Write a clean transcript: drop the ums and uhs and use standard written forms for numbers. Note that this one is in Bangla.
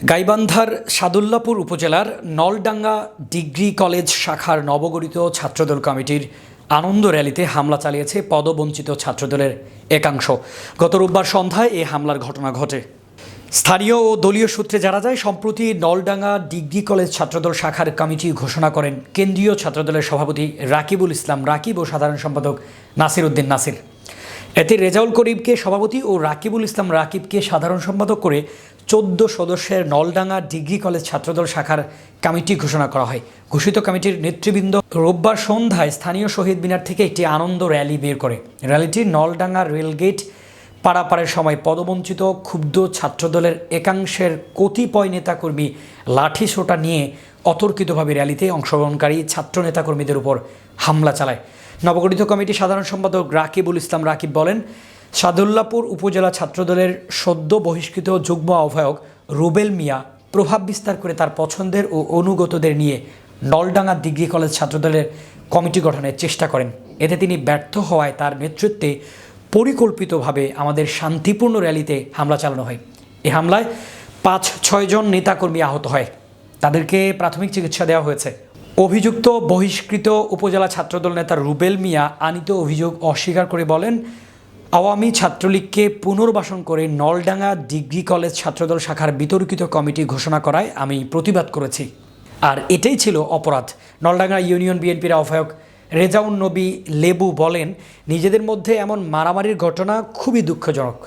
গাইবান্ধার সাদুল্লাপুর উপজেলার নলডাঙ্গা ডিগ্রি কলেজ শাখার নবগঠিত ছাত্রদল কমিটির আনন্দ র্যালিতে হামলা চালিয়েছে পদবঞ্চিত ছাত্রদলের একাংশ। গত রোববার সন্ধ্যায় এ হামলার ঘটনা ঘটে। স্থানীয় ও দলীয় সূত্রে জানা যায়, সম্প্রতি নলডাঙ্গা ডিগ্রি কলেজ ছাত্রদল শাখার কমিটি ঘোষণা করেন কেন্দ্রীয় ছাত্রদলের সভাপতি রাকিবুল ইসলাম রাকিব ও সাধারণ সম্পাদক নাসির উদ্দিন নাসির। এতে রেজাউল করিমকে সভাপতি ও রাকিবুল ইসলাম রাকিবকে সাধারণ সম্পাদক করে 14 সদস্যের নলডাঙ্গা ডিগ্রি কলেজ ছাত্রদল শাখার কমিটি ঘোষণা করা হয়। ঘোষিত কমিটির নেতৃবৃন্দ রোববার সন্ধ্যায় স্থানীয় শহীদ মিনার থেকে একটি আনন্দ র্যালি বের করে। র্যালিটি নলডাঙ্গা রেলগেট পারাপারের সময় পদবঞ্চিত ক্ষুব্ধ ছাত্রদলের একাংশের কতিপয় নেতাকর্মী লাঠি সোঁটা নিয়ে অতর্কিতভাবে র্যালিতে অংশগ্রহণকারী ছাত্র নেতাকর্মীদের উপর হামলা চালায়। নবগঠিত কমিটির সাধারণ সম্পাদক রাকিবুল ইসলাম রাকিব বলেন, সাদুল্লাপুর উপজেলা ছাত্রদলের সদ্য বহিষ্কৃত যুগ্ম আহ্বায়ক রুবেল মিয়া প্রভাব বিস্তার করে তার পছন্দের ও অনুগতদের নিয়ে নলডাঙ্গা ডিগ্রি কলেজ ছাত্রদলের কমিটি গঠনের চেষ্টা করেন। এতে তিনি ব্যর্থ হওয়ায় তার নেতৃত্বে পরিকল্পিতভাবে আমাদের শান্তিপূর্ণ র্যালিতে হামলা চালানো হয়। এই হামলায় 5-6 জন নেতাকর্মী আহত হয়। তাদেরকে প্রাথমিক চিকিৎসা দেওয়া হয়েছে। অভিযুক্ত বহিষ্কৃত উপজেলা ছাত্রদল নেতা রুবেল মিয়া আনীত অভিযোগ অস্বীকার করে বলেন, আওয়ামী ছাত্রলীগকে পুনর্বাসন করে নলডাঙ্গা ডিগ্রি কলেজ ছাত্রদল শাখার বিতর্কিত কমিটি ঘোষণা করায় আমি প্রতিবাদ করেছি, আর এটাই ছিল অপরাধ। নলডাঙ্গা ইউনিয়ন বিএনপির আহ্বায়ক রেজাউন নবী লেবু বলেন, নিজেদের মধ্যে এমন মারামারির ঘটনা খুবই দুঃখজনক।